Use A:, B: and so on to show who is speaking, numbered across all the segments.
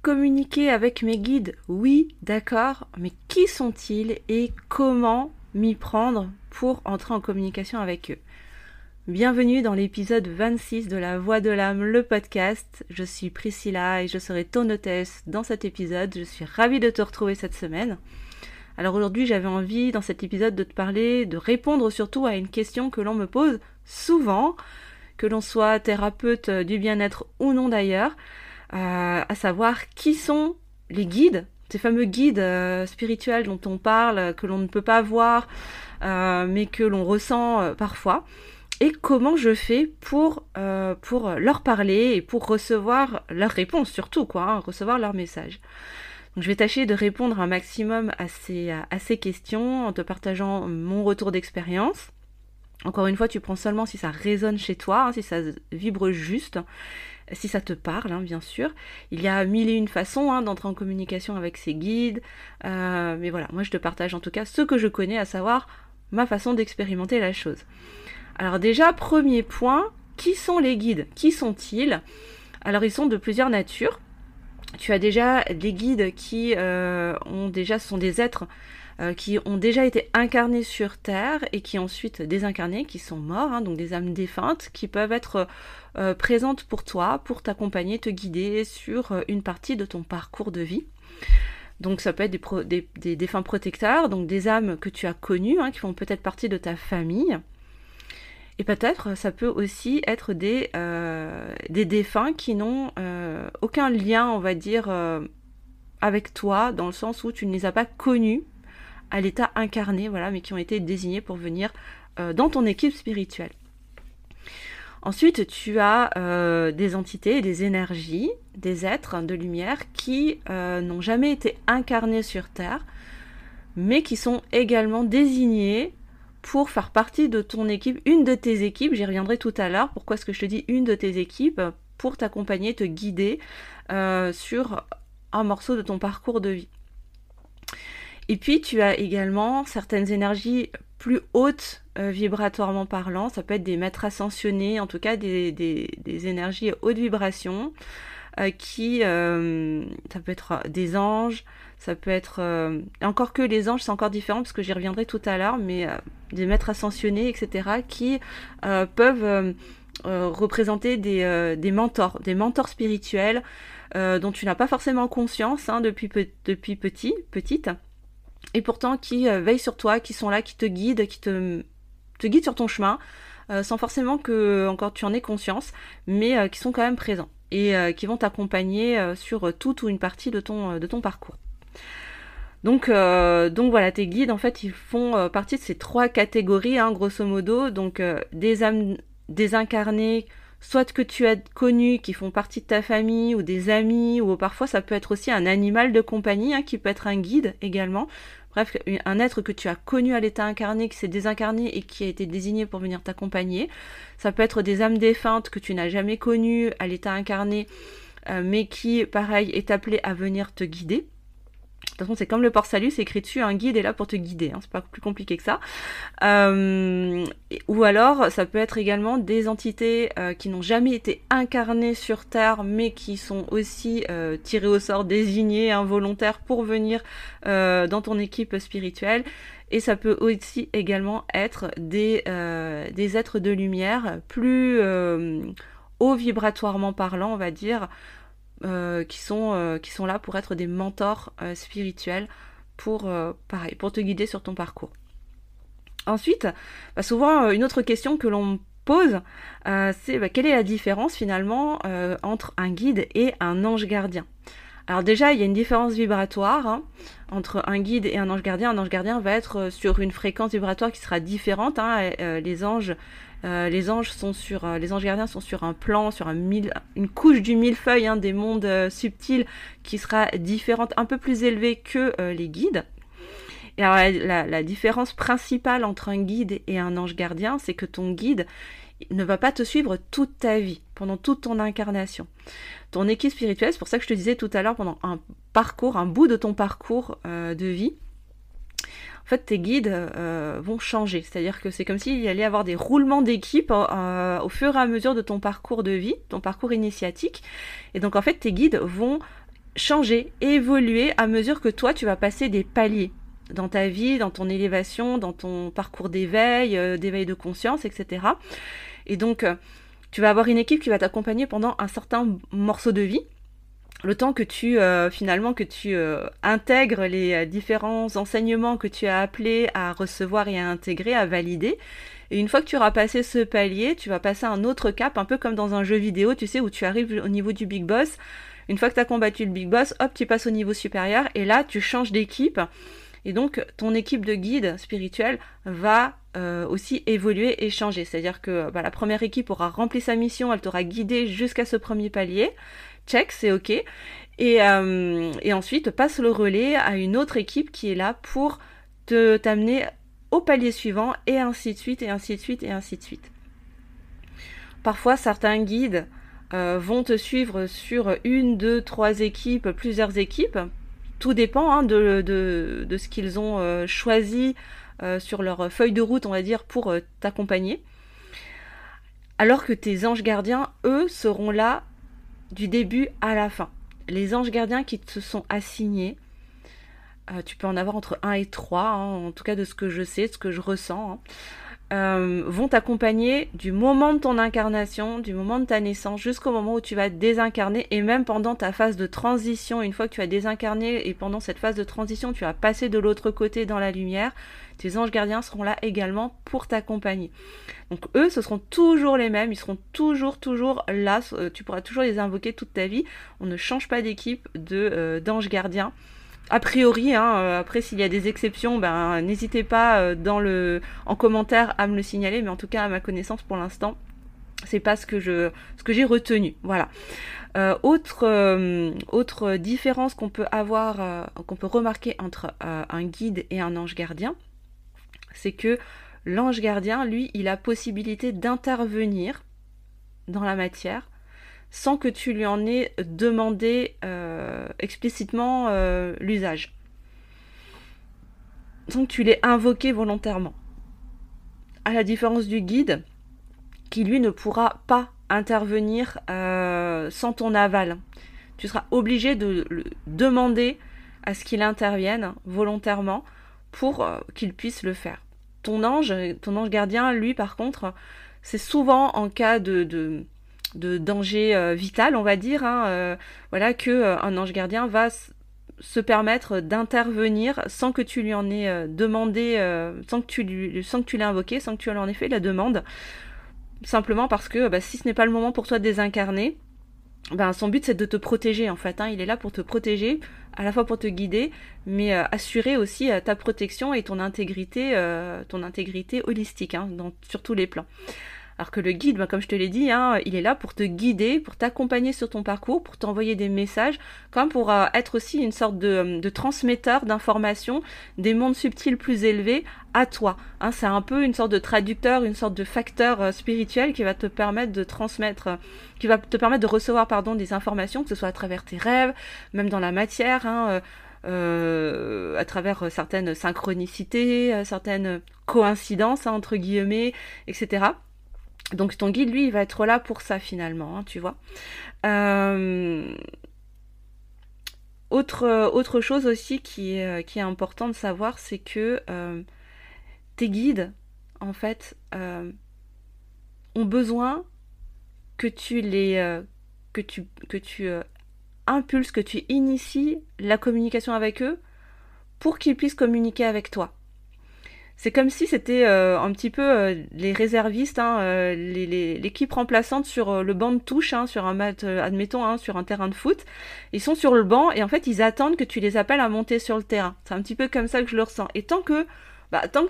A: Communiquer avec mes guides, oui, d'accord, mais qui sont-ils et comment m'y prendre pour entrer en communication avec eux? Bienvenue dans l'épisode 26 de La Voix de l'âme, le podcast. Je suis Priscilla et je serai ton hôtesse dans cet épisode. Je suis ravie de te retrouver cette semaine. Alors aujourd'hui, j'avais envie dans cet épisode de te parler, de répondre surtout à une question que l'on me pose souvent, que l'on soit thérapeute du bien-être ou non d'ailleurs, à savoir qui sont les guides, ces fameux guides spirituels dont on parle, que l'on ne peut pas voir, mais que l'on ressent parfois. Et comment je fais pour leur parler et pour recevoir leurs réponses surtout, recevoir leurs messages. Donc, je vais tâcher de répondre un maximum à ces questions en te partageant mon retour d'expérience. Encore une fois, tu prends seulement si ça résonne chez toi, si ça vibre juste, si ça te parle, bien sûr. Il y a mille et une façons d'entrer en communication avec ces guides, mais voilà, moi je te partage en tout cas ce que je connais, à savoir ma façon d'expérimenter la chose. Alors déjà, premier point, qui sont les guides? Qui sont-ils? Alors ils sont de plusieurs natures. Tu as déjà des guides qui ce sont des êtres qui ont déjà été incarnés sur Terre et qui ensuite désincarnés, qui sont morts, donc des âmes défuntes, qui peuvent être présentes pour toi, pour t'accompagner, te guider sur une partie de ton parcours de vie. Donc ça peut être des défunts protecteurs, donc des âmes que tu as connues, qui font peut-être partie de ta famille. Et peut-être ça peut aussi être des défunts qui n'ont aucun lien, on va dire, avec toi, dans le sens où tu ne les as pas connus à l'état incarné, voilà, mais qui ont été désignés pour venir dans ton équipe spirituelle. Ensuite, tu as des entités, des énergies, des êtres de lumière qui n'ont jamais été incarnés sur Terre, mais qui sont également désignés pour faire partie de ton équipe, une de tes équipes, j'y reviendrai tout à l'heure, pourquoi est-ce que je te dis une de tes équipes, pour t'accompagner, te guider sur un morceau de ton parcours de vie. Et puis tu as également certaines énergies plus hautes vibratoirement parlant, ça peut être des maîtres ascensionnés, en tout cas des énergies haute vibration, ça peut être des anges, ça peut être... encore que les anges, c'est encore différent, parce que j'y reviendrai tout à l'heure, mais des maîtres ascensionnés, etc., qui peuvent représenter des mentors spirituels dont tu n'as pas forcément conscience depuis petite, et pourtant qui veillent sur toi, qui sont là, qui te guident, qui te guident sur ton chemin, sans forcément que encore tu en aies conscience, mais qui sont quand même présents, et qui vont t'accompagner sur toute ou une partie de ton parcours. Donc voilà, tes guides, en fait, ils font partie de ces trois catégories, grosso modo. Donc des âmes désincarnées, soit que tu as connues, qui font partie de ta famille, ou des amis, ou parfois ça peut être aussi un animal de compagnie, qui peut être un guide également. Bref, un être que tu as connu à l'état incarné, qui s'est désincarné et qui a été désigné pour venir t'accompagner. Ça peut être des âmes défuntes que tu n'as jamais connues à l'état incarné, mais qui, pareil, est appelé à venir te guider. De toute façon, c'est comme le port-salut, c'est écrit dessus, un guide est là pour te guider, c'est pas plus compliqué que ça. Ou alors, ça peut être également des entités qui n'ont jamais été incarnées sur Terre, mais qui sont aussi tirées au sort, désignées, involontaires, pour venir dans ton équipe spirituelle. Et ça peut aussi également être des êtres de lumière, plus haut vibratoirement parlant, on va dire, qui sont là pour être des mentors spirituels pour te guider sur ton parcours. Ensuite, souvent une autre question que l'on pose, c'est quelle est la différence finalement entre un guide et un ange gardien? Alors déjà, il y a une différence vibratoire entre un guide et un ange gardien. Un ange gardien va être sur une fréquence vibratoire qui sera différente. Les anges gardiens sont sur un plan, sur une couche du millefeuille des mondes subtils qui sera différente, un peu plus élevée que les guides. Et alors la différence principale entre un guide et un ange gardien, c'est que ton guide ne va pas te suivre toute ta vie, pendant toute ton incarnation. Ton équipe spirituelle, c'est pour ça que je te disais tout à l'heure, pendant un bout de ton parcours de vie, en fait, tes guides vont changer. C'est-à-dire que c'est comme s'il y allait avoir des roulements d'équipe au fur et à mesure de ton parcours de vie, ton parcours initiatique. Et donc, en fait, tes guides vont changer, évoluer à mesure que toi, tu vas passer des paliers dans ta vie, dans ton élévation, dans ton parcours d'éveil, d'éveil de conscience, etc. Et donc, tu vas avoir une équipe qui va t'accompagner pendant un certain morceau de vie, le temps que tu intègres les différents enseignements que tu as appelés à recevoir et à intégrer, à valider. Et une fois que tu auras passé ce palier, tu vas passer à un autre cap, un peu comme dans un jeu vidéo, tu sais, où tu arrives au niveau du Big Boss. Une fois que tu as combattu le Big Boss, hop, tu passes au niveau supérieur et là, tu changes d'équipe. Et donc, ton équipe de guide spirituel va aussi évoluer et changer. C'est-à-dire que la première équipe aura rempli sa mission, elle t'aura guidé jusqu'à ce premier palier. Check, c'est OK. Et ensuite, passe le relais à une autre équipe qui est là pour t'amener au palier suivant, et ainsi de suite, et ainsi de suite, et ainsi de suite. Parfois, certains guides vont te suivre sur 1, 2, 3 équipes, plusieurs équipes. Tout dépend de ce qu'ils ont choisi sur leur feuille de route, on va dire, pour t'accompagner. Alors que tes anges gardiens, eux, seront là du début à la fin. Les anges gardiens qui te sont assignés, tu peux en avoir entre 1 et 3, en tout cas de ce que je sais, de ce que je ressens, vont t'accompagner du moment de ton incarnation, du moment de ta naissance, jusqu'au moment où tu vas désincarner, et même pendant ta phase de transition. Une fois que tu as désincarné, et pendant cette phase de transition, tu vas passer de l'autre côté dans la lumière, tes anges gardiens seront là également pour t'accompagner. Donc eux, ce seront toujours les mêmes, ils seront toujours là, tu pourras toujours les invoquer toute ta vie. On ne change pas d'équipe d'anges gardiens. A priori, après s'il y a des exceptions, n'hésitez pas en commentaire à me le signaler, mais en tout cas à ma connaissance pour l'instant, c'est pas ce que j'ai retenu. Voilà. Autre différence qu'on peut avoir, qu'on peut remarquer entre un guide et un ange gardien, c'est que l'ange gardien, lui, il a possibilité d'intervenir dans la matière sans que tu lui en aies demandé explicitement l'usage. Sans que tu l'aies invoqué volontairement. À la différence du guide, qui lui ne pourra pas intervenir sans ton aval. Tu seras obligé de le demander à ce qu'il intervienne volontairement pour qu'il puisse le faire. Ton ange gardien, lui, par contre, c'est souvent en cas de danger vital, on va dire, que un ange gardien va se permettre d'intervenir sans que tu lui en aies demandé, sans que tu l'aies invoqué, sans que tu lui en aies fait la demande, simplement parce que si ce n'est pas le moment pour toi de désincarner, son but c'est de te protéger en fait, il est là pour te protéger, à la fois pour te guider, mais assurer aussi ta protection et ton intégrité holistique, sur tous les plans. Alors que le guide, comme je te l'ai dit, il est là pour te guider, pour t'accompagner sur ton parcours, pour t'envoyer des messages, comme pour être aussi une sorte de transmetteur d'informations des mondes subtils plus élevés à toi. C'est un peu une sorte de traducteur, une sorte de facteur spirituel qui va te permettre de transmettre, qui va te permettre de recevoir des informations, que ce soit à travers tes rêves, même dans la matière, à travers certaines synchronicités, certaines coïncidences, entre guillemets, etc. Donc ton guide, lui, il va être là pour ça finalement, tu vois. Autre chose aussi qui est important de savoir, c'est que tes guides, en fait, ont besoin que tu impulses, que tu inities la communication avec eux pour qu'ils puissent communiquer avec toi. C'est comme si c'était un petit peu les réservistes, l'équipe remplaçante sur le banc de touche, sur un match, admettons, sur un terrain de foot. Ils sont sur le banc et en fait ils attendent que tu les appelles à monter sur le terrain. C'est un petit peu comme ça que je le ressens. Et tant que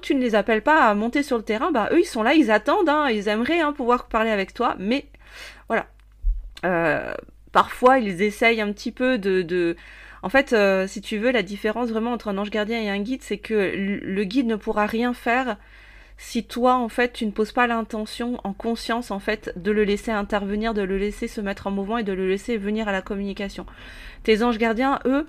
A: tu ne les appelles pas à monter sur le terrain, eux ils sont là, ils attendent, ils aimeraient pouvoir parler avec toi, mais voilà. Parfois ils essayent un petit peu En fait, si tu veux, la différence vraiment entre un ange gardien et un guide, c'est que le guide ne pourra rien faire si toi, en fait, tu ne poses pas l'intention en conscience, en fait, de le laisser intervenir, de le laisser se mettre en mouvement et de le laisser venir à la communication. Tes anges gardiens, eux,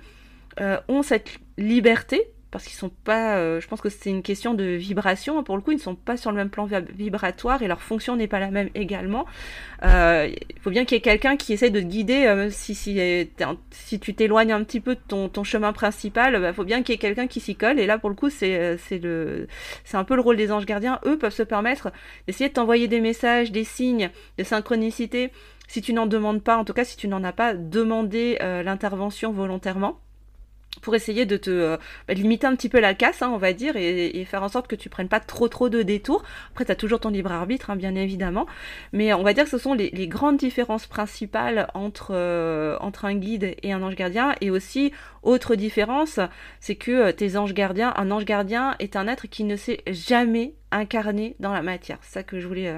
A: ont cette liberté, parce qu'ils sont pas, je pense que c'est une question de vibration, pour le coup, ils ne sont pas sur le même plan vibratoire et leur fonction n'est pas la même également. Il faut bien qu'il y ait quelqu'un qui essaie de te guider, si tu t'éloignes un petit peu de ton chemin principal, faut bien qu'il y ait quelqu'un qui s'y colle, et là, pour le coup, c'est un peu le rôle des anges gardiens. Eux peuvent se permettre d'essayer de t'envoyer des messages, des signes de synchronicité, si tu n'en demandes pas, en tout cas si tu n'en as pas demandé l'intervention volontairement, pour essayer de te limiter un petit peu la casse, on va dire, et faire en sorte que tu prennes pas trop de détours. Après, tu as toujours ton libre arbitre, bien évidemment, mais on va dire que ce sont les grandes différences principales entre un guide et un ange gardien. Et aussi, autre différence, c'est que un ange gardien est un être qui ne s'est jamais incarné dans la matière. C'est ça que je voulais...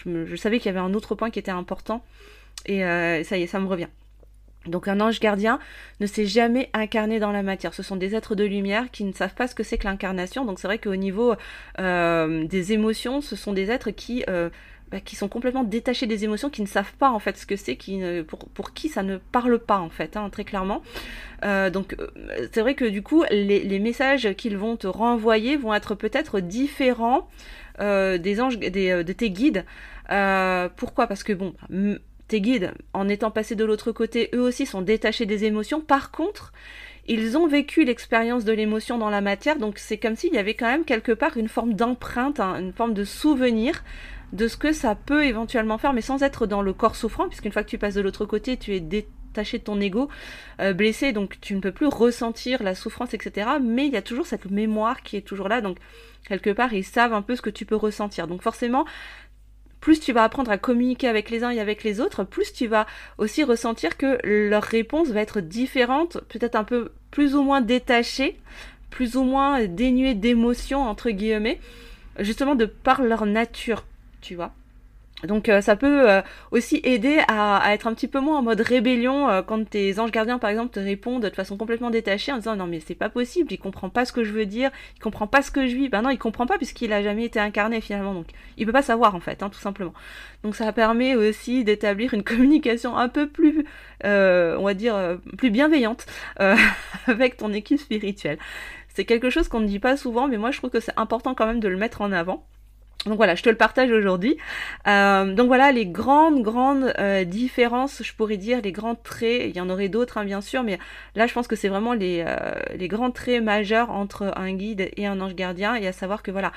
A: je savais qu'il y avait un autre point qui était important, et ça y est, ça me revient. Donc un ange gardien ne s'est jamais incarné dans la matière. Ce sont des êtres de lumière qui ne savent pas ce que c'est que l'incarnation. Donc c'est vrai qu'au niveau des émotions, ce sont des êtres qui sont complètement détachés des émotions, qui ne savent pas en fait ce que c'est, pour qui ça ne parle pas en fait, très clairement. Donc c'est vrai que du coup les messages qu'ils vont te renvoyer vont être peut-être différents de tes guides. Pourquoi ? Parce que bon, tes guides, en étant passés de l'autre côté, eux aussi sont détachés des émotions. Par contre, ils ont vécu l'expérience de l'émotion dans la matière, donc c'est comme s'il y avait quand même quelque part une forme d'empreinte, une forme de souvenir de ce que ça peut éventuellement faire, mais sans être dans le corps souffrant, puisqu'une fois que tu passes de l'autre côté, tu es détaché de ton ego, blessé, donc tu ne peux plus ressentir la souffrance, etc. Mais il y a toujours cette mémoire qui est toujours là, donc quelque part, ils savent un peu ce que tu peux ressentir. Donc forcément, plus tu vas apprendre à communiquer avec les uns et avec les autres, plus tu vas aussi ressentir que leur réponse va être différente, peut-être un peu plus ou moins détachée, plus ou moins dénuée d'émotions, entre guillemets, justement de par leur nature, tu vois. Donc ça peut aussi aider à être un petit peu moins en mode rébellion quand tes anges gardiens par exemple te répondent de façon complètement détachée en disant non mais c'est pas possible, il comprend pas ce que je veux dire, il comprend pas ce que je vis. Ben non, il comprend pas puisqu'il a jamais été incarné finalement, donc il peut pas savoir en fait, tout simplement. Donc ça permet aussi d'établir une communication un peu plus on va dire plus bienveillante avec ton équipe spirituelle. C'est quelque chose qu'on ne dit pas souvent, mais moi je trouve que c'est important quand même de le mettre en avant. Donc voilà, je te le partage aujourd'hui. Donc voilà, les grandes différences, je pourrais dire, les grands traits, il y en aurait d'autres bien sûr, mais là je pense que c'est vraiment les grands traits majeurs entre un guide et un ange gardien, et à savoir que voilà,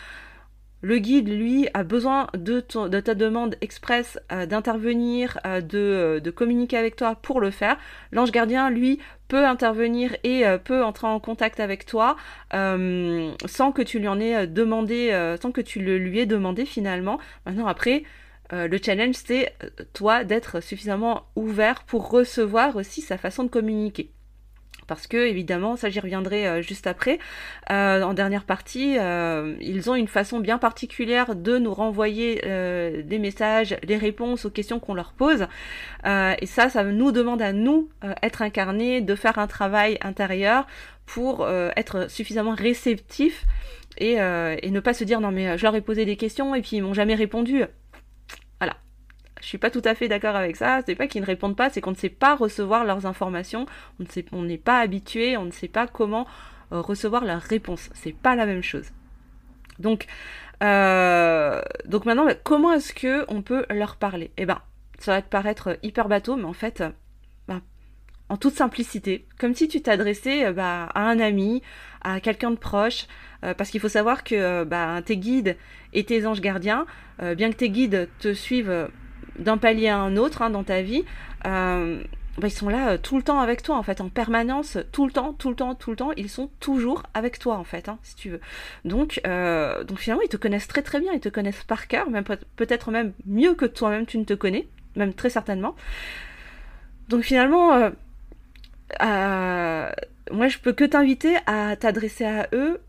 A: le guide, lui, a besoin de ta demande express d'intervenir, de communiquer avec toi pour le faire. L'ange gardien, lui, peut intervenir et peut entrer en contact avec toi sans que tu lui en aies demandé, sans que tu le lui aies demandé finalement. Maintenant, après, le challenge, c'est toi d'être suffisamment ouvert pour recevoir aussi sa façon de communiquer. Parce que, évidemment, ça j'y reviendrai juste après, en dernière partie, ils ont une façon bien particulière de nous renvoyer des messages, les réponses aux questions qu'on leur pose. Et ça nous demande à nous, être incarnés, de faire un travail intérieur pour être suffisamment réceptif et ne pas se dire « Non mais je leur ai posé des questions et puis ils m'ont jamais répondu ». Voilà. Je suis pas tout à fait d'accord avec ça, c'est pas qu'ils ne répondent pas, c'est qu'on ne sait pas recevoir leurs informations, on n'est pas habitué, on ne sait pas comment recevoir leurs réponses, c'est pas la même chose. Donc maintenant, comment est-ce que on peut leur parler ? Eh ben, ça va te paraître hyper bateau, mais en fait, en toute simplicité, comme si tu t'adressais à un ami, à quelqu'un de proche, parce qu'il faut savoir que tes guides et tes anges gardiens, bien que tes guides te suivent d'un palier à un autre dans ta vie, ils sont là tout le temps avec toi en fait, en permanence, tout le temps, ils sont toujours avec toi en fait, si tu veux. Donc finalement ils te connaissent très très bien, ils te connaissent par cœur, même peut-être même mieux que toi-même tu ne te connais, même très certainement. Donc finalement, moi je peux que t'inviter à t'adresser à eux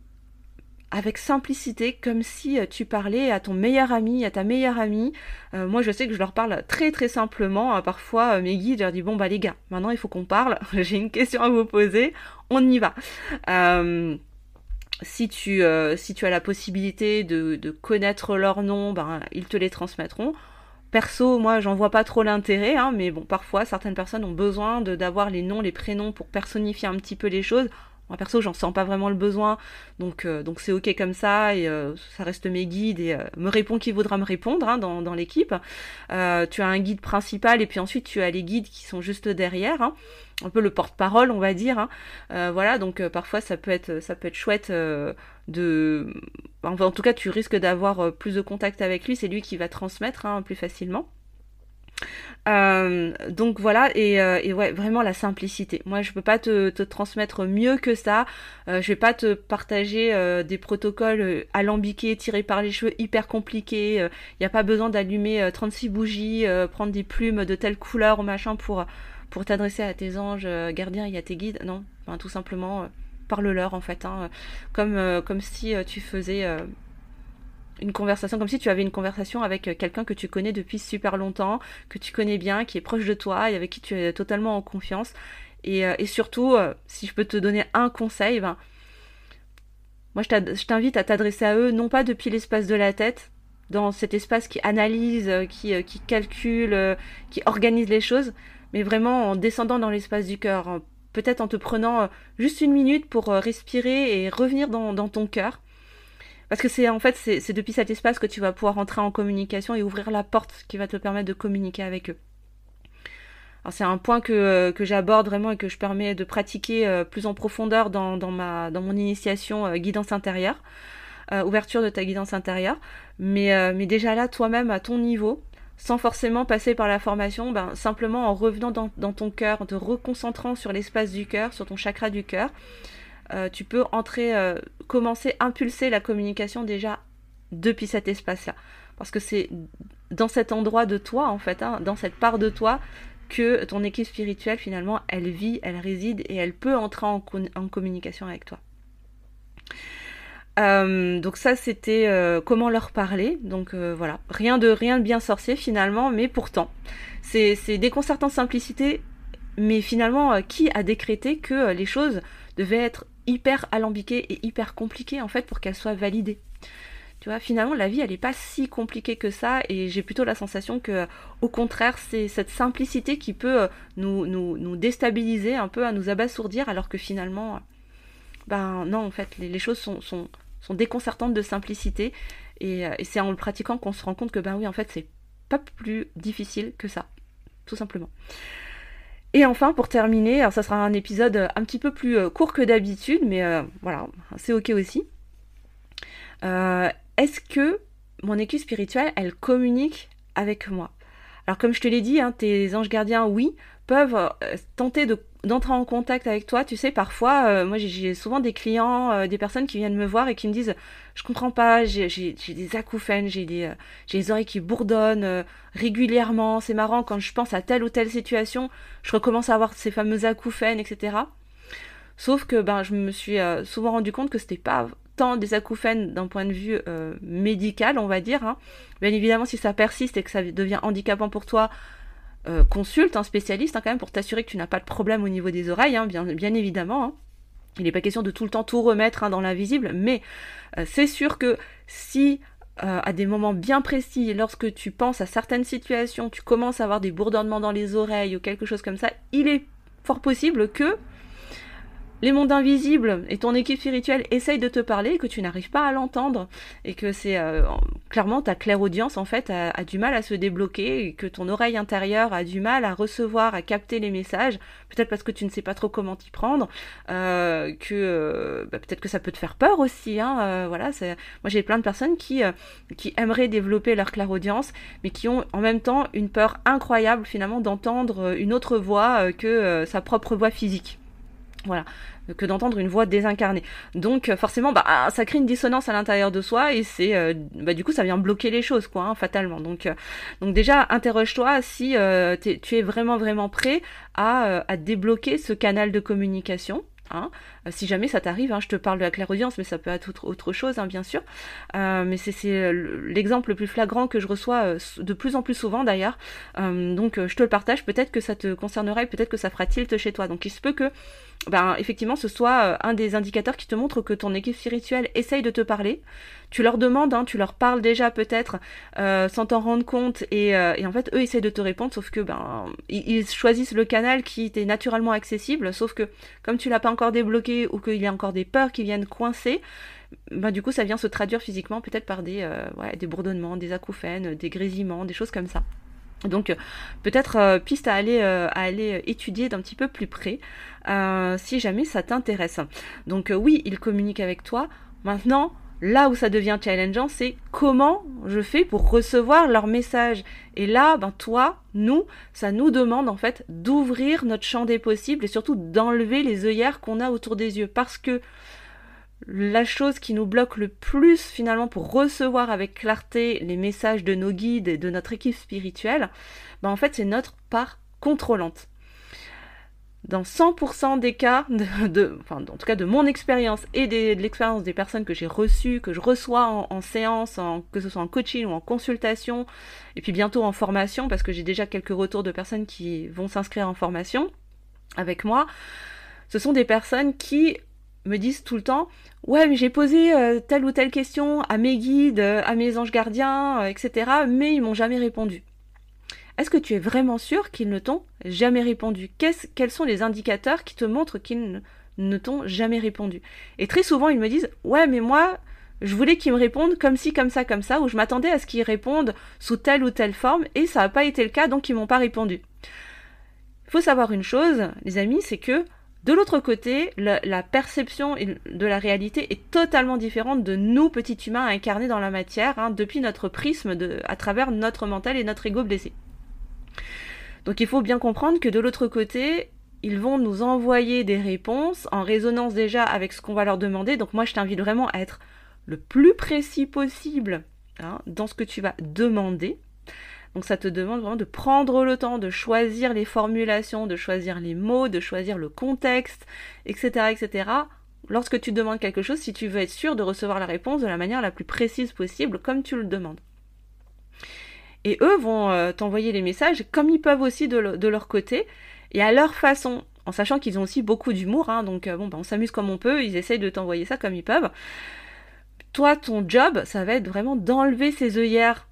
A: avec simplicité, comme si tu parlais à ton meilleur ami, à ta meilleure amie. Moi, je sais que je leur parle très très simplement. Parfois, mes guides, je leur dis, bon les gars, maintenant il faut qu'on parle, j'ai une question à vous poser, on y va. Si tu as la possibilité de connaître leurs noms, ils te les transmettront. Perso, moi, j'en vois pas trop l'intérêt, mais bon, parfois, certaines personnes ont besoin d'avoir les noms, les prénoms pour personnifier un petit peu les choses. Moi perso, j'en sens pas vraiment le besoin, donc c'est ok comme ça, et ça reste mes guides, et me répond qui voudra me répondre, hein, dans l'équipe. Tu as un guide principal, et puis ensuite tu as les guides qui sont juste derrière, hein, un peu le porte-parole, on va dire, hein. Voilà, donc parfois ça peut être chouette enfin, en tout cas, tu risques d'avoir plus de contact avec lui, c'est lui qui va transmettre, hein, plus facilement. Donc voilà, et ouais, vraiment la simplicité. Moi, je peux pas te transmettre mieux que ça. Je vais pas te partager des protocoles alambiqués, tirés par les cheveux, hyper compliqués. Il n'y a pas besoin d'allumer 36 bougies, prendre des plumes de telle couleur ou machin pour t'adresser à tes anges gardiens et à tes guides. Non, enfin, tout simplement, parle-leur en fait, hein, comme si tu faisais une conversation, comme si tu avais une conversation avec quelqu'un que tu connais depuis super longtemps, que tu connais bien, qui est proche de toi et avec qui tu es totalement en confiance. Et surtout, si je peux te donner un conseil, ben, moi je t'invite à t'adresser à eux, non pas depuis l'espace de la tête, dans cet espace qui analyse, qui calcule, qui organise les choses, mais vraiment en descendant dans l'espace du cœur, hein. Peut-être en te prenant juste une minute pour respirer et revenir dans ton cœur. Parce que c'est depuis cet espace que tu vas pouvoir entrer en communication et ouvrir la porte qui va te permettre de communiquer avec eux. Alors c'est un point que j'aborde vraiment et que je permets de pratiquer plus en profondeur dans mon initiation guidance intérieure, ouverture de ta guidance intérieure. Mais déjà là, toi-même, à ton niveau, sans forcément passer par la formation, ben, simplement en revenant dans ton cœur, en te reconcentrant sur l'espace du cœur, sur ton chakra du cœur, tu peux commencer, impulser la communication déjà depuis cet espace-là. Parce que c'est dans cet endroit de toi, en fait, hein, dans cette part de toi, que ton équipe spirituelle, finalement, elle vit, elle réside et elle peut entrer en communication avec toi. Donc ça, c'était comment leur parler. Donc voilà, rien de bien sorcier finalement, mais pourtant, c'est déconcertant de simplicité. Mais finalement, qui a décrété que les choses devaient être hyper alambiquées et hyper compliquées en fait pour qu'elles soient validées? Tu vois, finalement, la vie, elle n'est pas si compliquée que ça, et j'ai plutôt la sensation que, au contraire, c'est cette simplicité qui peut nous déstabiliser un peu, à nous abasourdir, alors que finalement, ben non, en fait, les choses sont déconcertantes de simplicité, et c'est en le pratiquant qu'on se rend compte que, ben oui, en fait, c'est pas plus difficile que ça, tout simplement. Et enfin, pour terminer, alors ça sera un épisode un petit peu plus court que d'habitude, mais voilà, c'est ok aussi. Est-ce que mon équipe spirituelle, elle communique avec moi? Alors comme je te l'ai dit, hein, tes anges gardiens, oui, peuvent tenter d'entrer en contact avec toi. Tu sais, parfois, moi j'ai souvent des clients, des personnes qui viennent me voir et qui me disent « Je comprends pas, j'ai des acouphènes, j'ai les oreilles qui bourdonnent régulièrement. C'est marrant, quand je pense à telle ou telle situation, je recommence à avoir ces fameux acouphènes, etc. » Sauf que ben, je me suis souvent rendu compte que c'était pas tant des acouphènes d'un point de vue médical, on va dire, hein. Bien évidemment, si ça persiste et que ça devient handicapant pour toi, consulte un spécialiste, hein, quand même, pour t'assurer que tu n'as pas de problème au niveau des oreilles, hein, bien évidemment, hein. Il n'est pas question de tout le temps tout remettre, hein, dans l'invisible, mais c'est sûr que si à des moments bien précis, lorsque tu penses à certaines situations, tu commences à avoir des bourdonnements dans les oreilles ou quelque chose comme ça, il est fort possible que les mondes invisibles et ton équipe spirituelle essayent de te parler et que tu n'arrives pas à l'entendre, et que c'est clairement ta clairaudience en fait a du mal à se débloquer, et que ton oreille intérieure a du mal à recevoir, à capter les messages, peut-être parce que tu ne sais pas trop comment t'y prendre, peut-être que ça peut te faire peur aussi, hein, voilà, moi j'ai plein de personnes qui aimeraient développer leur clairaudience, mais qui ont en même temps une peur incroyable finalement d'entendre une autre voix que sa propre voix physique. Voilà, que d'entendre une voix désincarnée. Donc forcément, ça crée une dissonance à l'intérieur de soi, et c'est du coup ça vient bloquer les choses, quoi, hein, fatalement. Donc déjà interroge-toi si tu es vraiment prêt à débloquer ce canal de communication. Hein, si jamais ça t'arrive, hein, je te parle de la clairaudience, mais ça peut être autre chose, hein, bien sûr. Mais c'est l'exemple le plus flagrant que je reçois de plus en plus souvent d'ailleurs. Donc je te le partage, peut-être que ça te concernerait, peut-être que ça fera tilt chez toi. Donc il se peut que effectivement, ce soit un des indicateurs qui te montre que ton équipe spirituelle essaye de te parler. Tu leur demandes, tu leur parles déjà peut-être sans t'en rendre compte, et en fait, eux essayent de te répondre, sauf que ils choisissent le canal qui t'est naturellement accessible, sauf que comme tu l'as pas encore débloqué ou qu'il y a encore des peurs qui viennent coincer, du coup, ça vient se traduire physiquement peut-être par des bourdonnements, des acouphènes, des grésillements, des choses comme ça. Donc peut-être piste à aller étudier d'un petit peu plus près si jamais ça t'intéresse. Donc oui, ils communiquent avec toi. Maintenant, là où ça devient challengeant, c'est comment je fais pour recevoir leur message. Et là, ça nous demande en fait d'ouvrir notre champ des possibles et surtout d'enlever les œillères qu'on a autour des yeux. Parce que la chose qui nous bloque le plus finalement pour recevoir avec clarté les messages de nos guides et de notre équipe spirituelle, en fait c'est notre part contrôlante. Dans 100% des cas, en tout cas de mon expérience et de l'expérience des personnes que j'ai reçues, que je reçois en séance, que ce soit en coaching ou en consultation, et puis bientôt en formation, parce que j'ai déjà quelques retours de personnes qui vont s'inscrire en formation avec moi, ce sont des personnes qui me disent tout le temps « Ouais, mais j'ai posé telle ou telle question à mes guides, à mes anges gardiens, etc. mais ils m'ont jamais répondu. » Est-ce que tu es vraiment sûr qu'ils ne t'ont jamais répondu ? Quels sont les indicateurs qui te montrent qu'ils ne t'ont jamais répondu ? Et très souvent, ils me disent « Ouais, mais moi, je voulais qu'ils me répondent comme ci, comme ça, ou je m'attendais à ce qu'ils répondent sous telle ou telle forme, et ça n'a pas été le cas, donc ils m'ont pas répondu. » Il faut savoir une chose, les amis, c'est que de l'autre côté, la perception de la réalité est totalement différente de nous, petits humains, incarnés dans la matière, depuis notre prisme, à travers notre mental et notre ego blessé. Donc il faut bien comprendre que de l'autre côté, ils vont nous envoyer des réponses en résonance déjà avec ce qu'on va leur demander. Donc moi, je t'invite vraiment à être le plus précis possible dans ce que tu vas demander. Donc ça te demande vraiment de prendre le temps de choisir les formulations, de choisir les mots, de choisir le contexte, etc., etc. Lorsque tu demandes quelque chose, si tu veux être sûr de recevoir la réponse de la manière la plus précise possible, comme tu le demandes. Et eux vont t'envoyer les messages comme ils peuvent aussi de leur côté, et à leur façon, en sachant qu'ils ont aussi beaucoup d'humour, donc on s'amuse comme on peut, ils essayent de t'envoyer ça comme ils peuvent. Toi, ton job, ça va être vraiment d'enlever ces œillères,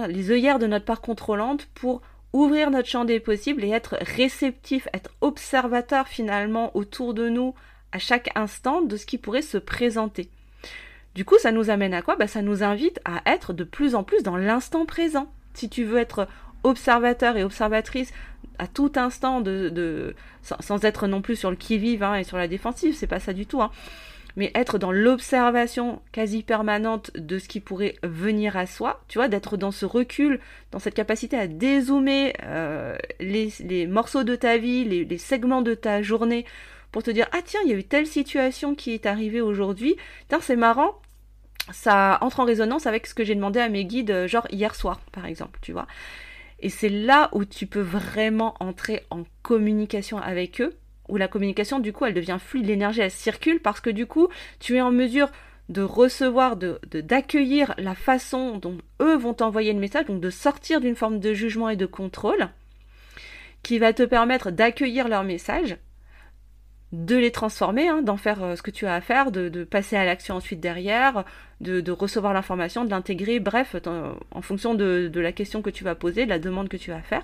A: les œillères de notre part contrôlante pour ouvrir notre champ des possibles et être réceptif, être observateur finalement autour de nous à chaque instant de ce qui pourrait se présenter. Du coup, ça nous amène à quoi ? Ça nous invite à être de plus en plus dans l'instant présent. Si tu veux être observateur et observatrice à tout instant, sans être non plus sur le qui-vive et sur la défensive, c'est pas ça du tout, mais être dans l'observation quasi permanente de ce qui pourrait venir à soi, tu vois, d'être dans ce recul, dans cette capacité à dézoomer les morceaux de ta vie, les segments de ta journée, pour te dire « Ah tiens, il y a eu telle situation qui est arrivée aujourd'hui, tiens, c'est marrant », ça entre en résonance avec ce que j'ai demandé à mes guides, genre hier soir, par exemple, tu vois. Et c'est là où tu peux vraiment entrer en communication avec eux, où la communication, du coup, elle devient fluide, l'énergie, elle circule, parce que du coup, tu es en mesure de recevoir, d'accueillir la façon dont eux vont t'envoyer le message, donc de sortir d'une forme de jugement et de contrôle, qui va te permettre d'accueillir leur message, de les transformer, d'en faire ce que tu as à faire, de passer à l'action ensuite derrière, de recevoir l'information, de l'intégrer, bref, en fonction de la question que tu vas poser, de la demande que tu vas faire.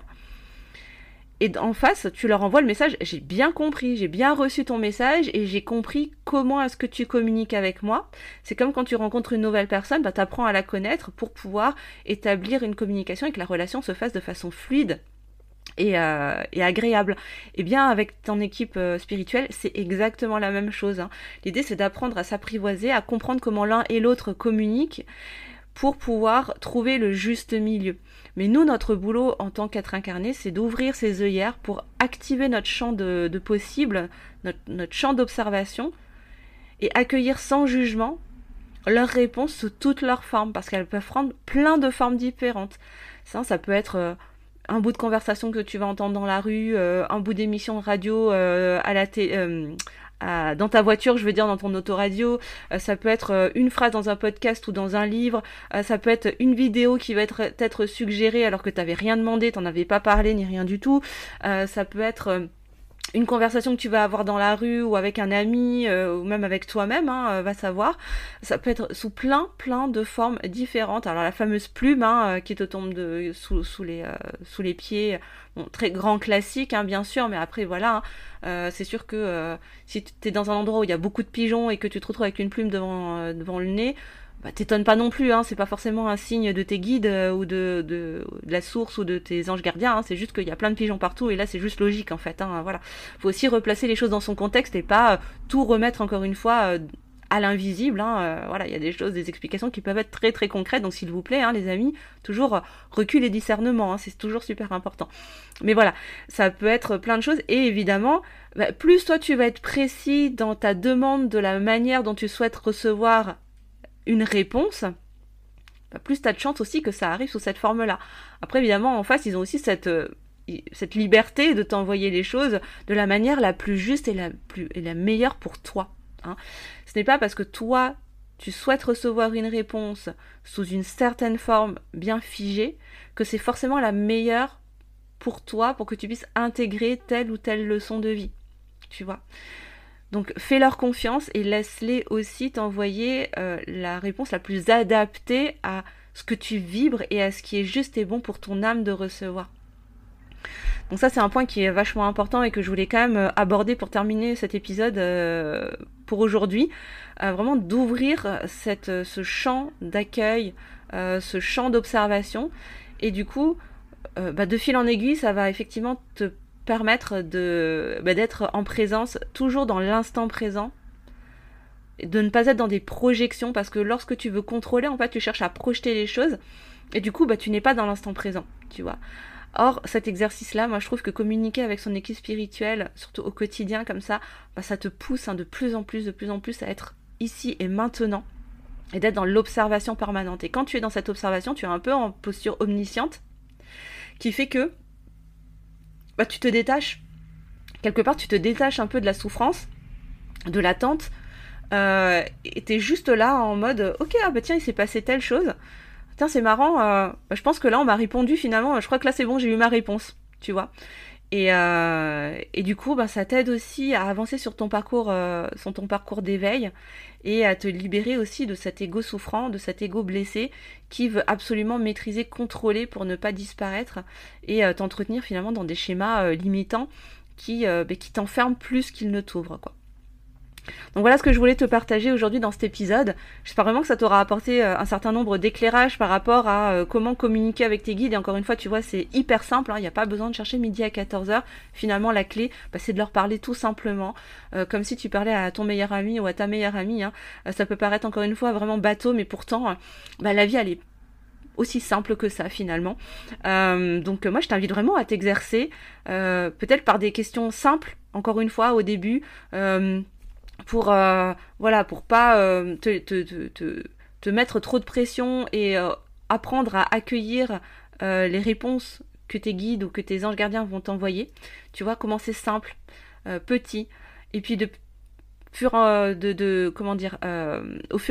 A: Et en face, tu leur envoies le message « J'ai bien compris, j'ai bien reçu ton message et j'ai compris comment est-ce que tu communiques avec moi. » C'est comme quand tu rencontres une nouvelle personne, tu apprends à la connaître pour pouvoir établir une communication et que la relation se fasse de façon fluide et agréable. Et bien avec ton équipe spirituelle, c'est exactement la même chose. L'idée, c'est d'apprendre à s'apprivoiser, à comprendre comment l'un et l'autre communiquent pour pouvoir trouver le juste milieu. Mais nous, notre boulot en tant qu'être incarné, c'est d'ouvrir ces œillères pour activer notre champ de possible, notre champ d'observation, et accueillir sans jugement leurs réponses sous toutes leurs formes, parce qu'elles peuvent prendre plein de formes différentes. Ça peut être un bout de conversation que tu vas entendre dans la rue, un bout d'émission de radio à la dans ta voiture, je veux dire dans ton autoradio, ça peut être une phrase dans un podcast ou dans un livre, ça peut être une vidéo qui va être suggérée alors que tu n'avais rien demandé, tu n'en avais pas parlé ni rien du tout, ça peut être une conversation que tu vas avoir dans la rue ou avec un ami ou même avec toi-même, va savoir. Ça peut être sous plein de formes différentes. Alors la fameuse plume qui te tombe sous les pieds, bon, très grand classique bien sûr, mais après voilà, c'est sûr que si tu es dans un endroit où il y a beaucoup de pigeons et que tu te retrouves avec une plume devant le nez, bah, t'étonnes pas non plus, c'est pas forcément un signe de tes guides ou de la source ou de tes anges gardiens, c'est juste qu'il y a plein de pigeons partout et là c'est juste logique en fait, voilà. Faut aussi replacer les choses dans son contexte et pas tout remettre encore une fois à l'invisible, voilà, il y a des choses, des explications qui peuvent être très très concrètes, donc s'il vous plaît, les amis, toujours recul et discernement, c'est toujours super important. Mais voilà, ça peut être plein de choses et évidemment, plus toi tu vas être précis dans ta demande de la manière dont tu souhaites recevoir une réponse, plus t'as de chance aussi que ça arrive sous cette forme-là. Après, évidemment, en face, ils ont aussi cette liberté de t'envoyer les choses de la manière la plus juste et la meilleure pour toi. Ce n'est pas parce que toi, tu souhaites recevoir une réponse sous une certaine forme bien figée que c'est forcément la meilleure pour toi, pour que tu puisses intégrer telle ou telle leçon de vie. Tu vois ? Donc fais-leur confiance et laisse-les aussi t'envoyer la réponse la plus adaptée à ce que tu vibres et à ce qui est juste et bon pour ton âme de recevoir. Donc ça c'est un point qui est vachement important et que je voulais quand même aborder pour terminer cet épisode pour aujourd'hui. Vraiment d'ouvrir ce champ d'accueil, ce champ d'observation. Et du coup, de fil en aiguille, ça va effectivement te permettre d'être en présence, toujours dans l'instant présent, de ne pas être dans des projections, parce que lorsque tu veux contrôler, en fait, tu cherches à projeter les choses, et du coup, tu n'es pas dans l'instant présent, tu vois. Or, cet exercice-là, moi, je trouve que communiquer avec son équipe spirituelle, surtout au quotidien, comme ça, ça te pousse de plus en plus à être ici et maintenant, et d'être dans l'observation permanente. Et quand tu es dans cette observation, tu es un peu en posture omnisciente, qui fait que tu te détaches, quelque part tu te détaches un peu de la souffrance, de l'attente, et t'es juste là en mode ok, tiens, il s'est passé telle chose, tiens, c'est marrant, je pense que là on m'a répondu finalement, je crois que là c'est bon, j'ai eu ma réponse, tu vois. Et du coup, ça t'aide aussi à avancer sur ton parcours d'éveil et à te libérer aussi de cet ego souffrant, de cet ego blessé qui veut absolument maîtriser, contrôler pour ne pas disparaître et t'entretenir finalement dans des schémas limitants qui t'enferment plus qu'ils ne t'ouvrent, quoi. Donc voilà ce que je voulais te partager aujourd'hui dans cet épisode. J'espère vraiment que ça t'aura apporté un certain nombre d'éclairages par rapport à comment communiquer avec tes guides. Et encore une fois, tu vois, c'est hyper simple, il n'y a pas besoin de chercher midi à 14h. Finalement, la clé, c'est de leur parler tout simplement, comme si tu parlais à ton meilleur ami ou à ta meilleure amie. Ça peut paraître encore une fois vraiment bateau, mais pourtant, la vie, elle est aussi simple que ça finalement. Donc moi, je t'invite vraiment à t'exercer, peut-être par des questions simples, encore une fois, au début, pour pas te mettre trop de pression et apprendre à accueillir les réponses que tes guides ou que tes anges gardiens vont t'envoyer. Tu vois, commencer simple, petit, et puis au fur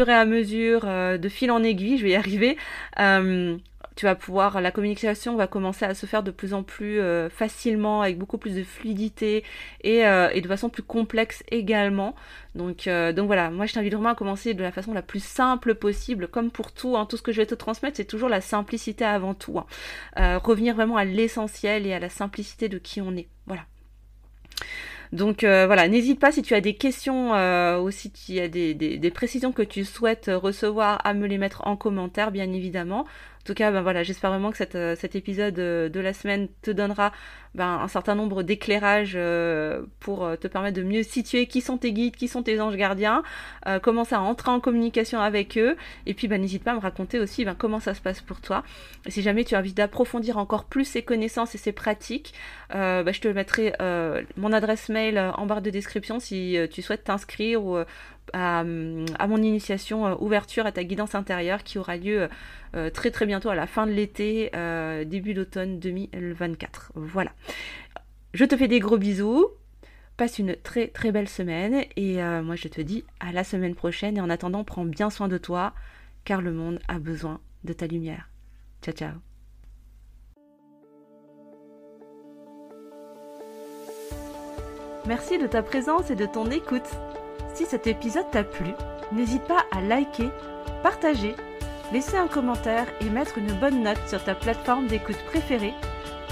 A: et à mesure, de fil en aiguille, je vais y arriver, la communication va commencer à se faire de plus en plus facilement, avec beaucoup plus de fluidité et de façon plus complexe également. Donc voilà, moi je t'invite vraiment à commencer de la façon la plus simple possible, comme pour tout, tout ce que je vais te transmettre, c'est toujours la simplicité avant tout. Revenir vraiment à l'essentiel et à la simplicité de qui on est. Voilà. Donc voilà, n'hésite pas si tu as des questions ou si tu as des précisions que tu souhaites recevoir à me les mettre en commentaire, bien évidemment. En tout cas, voilà, j'espère vraiment que cet épisode de la semaine te donnera un certain nombre d'éclairages pour te permettre de mieux situer qui sont tes guides, qui sont tes anges gardiens, commencer à entrer en communication avec eux, et puis n'hésite pas à me raconter aussi comment ça se passe pour toi. Et si jamais tu as envie d'approfondir encore plus ces connaissances et ces pratiques, je te mettrai mon adresse mail en barre de description si tu souhaites t'inscrire ou à mon initiation ouverture à ta guidance intérieure qui aura lieu très très bientôt à la fin de l'été, début d'automne 2024. Voilà. Je te fais des gros bisous. Passe une très très belle semaine et moi je te dis à la semaine prochaine et en attendant prends bien soin de toi car le monde a besoin de ta lumière. Ciao ciao. Merci de ta présence et de ton écoute. Si cet épisode t'a plu, n'hésite pas à liker, partager, laisser un commentaire et mettre une bonne note sur ta plateforme d'écoute préférée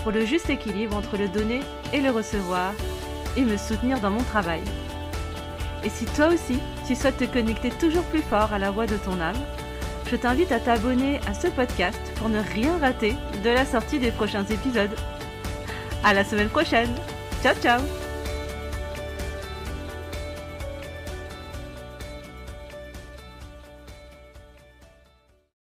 A: pour le juste équilibre entre le donner et le recevoir et me soutenir dans mon travail. Et si toi aussi, tu souhaites te connecter toujours plus fort à la voix de ton âme, je t'invite à t'abonner à ce podcast pour ne rien rater de la sortie des prochains épisodes. À la semaine prochaine. Ciao ciao.